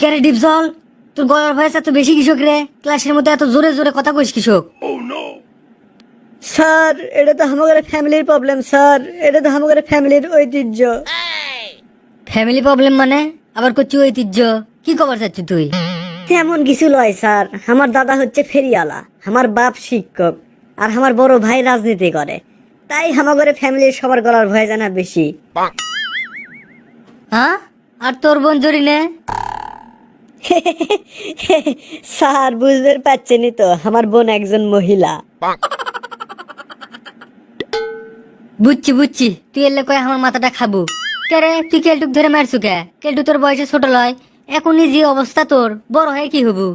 কেরে ডিপজল, তোর গলার ভয়েস এত বেশি কৃষক রে? ক্লাসের মধ্যে এত জোরে জোরে কথা কইস কৃষক? স্যার এটা তো আমাদের ফ্যামিলির প্রবলেম স্যার, এটা তো আমাদের ফ্যামিলির ঐতিহ্য। ফ্যামিলি প্রবলেম মানে? আবার করছি ঐতিহ্য? কি খবর চাচ্ছি তুই? তেমন কিছু লয় স্যার, আমার দাদা হচ্ছে ফেরিওয়ালা, আমার বাপ শিক্ষক, আর আমার বড় ভাই রাজনীতি করে। তাই আমাদের ফ্যামিলির সবার গলার ভয় জানা বেশি। হ্যাঁ, আর তোর বোন জরিনে? স্যার বুঝতে পারছেনই তো, আমার বোন একজন মহিলা। বুঝছি বুঝছি, তুই এলে কয় আমার মাথাটা খাবো। কেরে তুই কেলটুক ধরে মারছু কে? কেলটু তোর বয়সে ছোট লয়, এখনই যে অবস্থা তোর, বড় হয়ে কি হবু?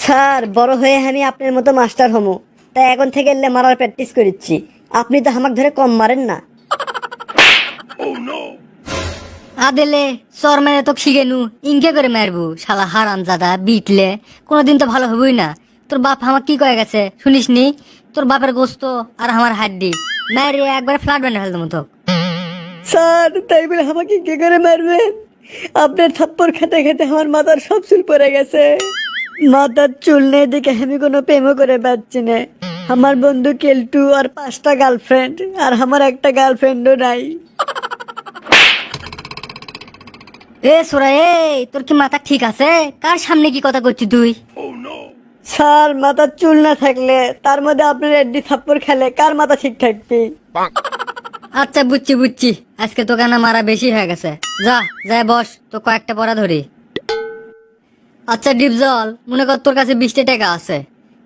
স্যার বড় হয়ে আমি আপনার মতো মাস্টার হমু, তাই এখন থেকে এলে মারার প্র্যাকটিস করিচ্ছি। আপনি তো আমাকে ধরে কম মারেন না। আদেলে চর মেরে তোকে শিখেনু, ইনকে করে মারবো শালা হারাম জাদা বিটলে। কোনোদিন তো ভালো হবই না। তোর বাপ আমার কি কয়ে গেছে শুনিস নি? তোর বাপের গোস্ত আর আমার হাড্ডি মায়ের একবার ফ্ল্যাট বানিয়ে ফেলতো মতো। স্যার তাই বলে আমাকে কে করে মারবেন? আপনার থাপ্পড় খেতে খেতে আমার মাথার সব চুল পড়ে গেছে। মাথার চুল নেই দেখে আমি কোনো প্রেমও করে পাচ্ছি না। আমার বন্ধু কেলটু আর 5টা গার্লফ্রেন্ড, আর আমার একটা গার্লফ্রেন্ডও নাই। এ সোরা, তোর কি মাথা ঠিক আছে? কার সামনে কি কথা করছিস তুই? স্যার মাথার চুল না থাকলে তার মধ্যে আপনার এডি থাপ্পড় খেলে কার মাথা ঠিক থাকবে? আচ্ছা বুঝছি বুঝছি, আজকে তো কেন মারা বেশি হয়ে গেছে। যা যা বস, তো কয়েকটা পড়া ধরি। আচ্ছা ডিপজল, মনে কর তোর কাছে 20টা টাকা আছে,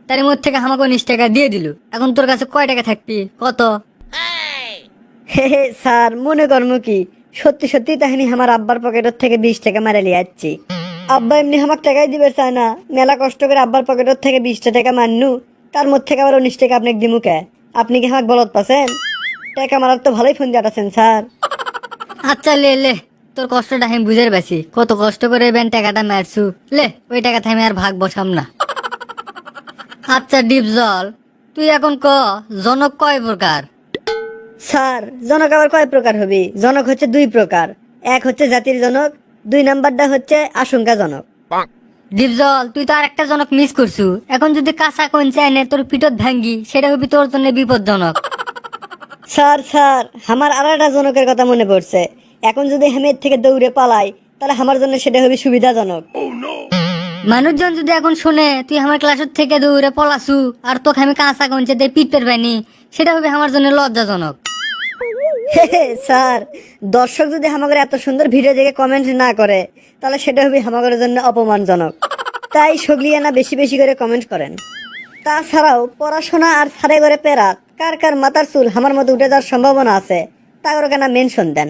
তার মধ্যে থেকে আমাকে 19 টাকা দিয়ে দিল। এখন তোর কাছে কয় টাকা থাকবি কত? হে হে স্যার মনে কর্ম কি, সত্যি সত্যি তাহানি আমার আব্বার পকেটের থেকে 20 টাকা মারে লিয়ে যাচ্ছি। আব্বা এমনি আমার টাকাই দিবে চায় না, মেলা কষ্ট করে আব্বার পকেটের থেকে 20টা টাকা মারনু, তার মধ্যে থেকে আবার 19 টাকা আপনাকে দিমু কে? আপনি কি আমাকে বলত পাচ্ছেন? টাকা মারার তো ভালোই ফোন জাটাছেন স্যার। আচ্ছা লে লে, তোর কষ্টটা আমি বুঝে পাইছি, কত কষ্ট করে বেন টাকাটা মারছু। লে ওই টাকা আমি আর ভাগ বসাম না। আচ্ছা ডিপজল, তুই এখন ক, জনক কয় প্রকার? স্যার জনক আবার কয় প্রকার হবে? জনক হচ্ছে 2 প্রকার। এক হচ্ছে জাতির জনক, 2 নাম্বারটা হচ্ছে আশঙ্কাজনক। ডিপজল, তুই তো আর একটা জনক মিস করছু। এখন যদি কাঁচা কঞ্চা এনে তোর পিঠত ভাঙ্গি, সেটা হবি তোর জন্য বিপজ্জনক। স্যার স্যার আমার আর একটা জনকের কথা মনে পড়ছে। এখন যদি হেমের থেকে দৌড়ে পালাই, তাহলে আমার জন্য সেটা হবে সুবিধাজনক। মানুষজন যদি এখন শুনে তুই আমার ক্লাসের থেকে দৌড়ে পলাছু আর তোকে আমি কাঁচা কঞ্চে দিয়ে পিট পের পাইনি, সেটা হবে আমার জন্য লজ্জাজনক। হে হে, স্যার দর্শক যদি আমাদের এত সুন্দর ভিডিও দেখে কমেন্ট না করে, তাহলে সেটা হবে আমাদের জন্য অপমানজনক। তাই সগলিয়ানা বেশি বেশি করে কমেন্ট করেন। তাছাড়াও পড়াশোনা আর ছাড়ে করে পেরাত কার কার মাথার চুল আমার মতো উঠে যাওয়ার সম্ভাবনা আছে, তা করে কেন মেনশন দেন।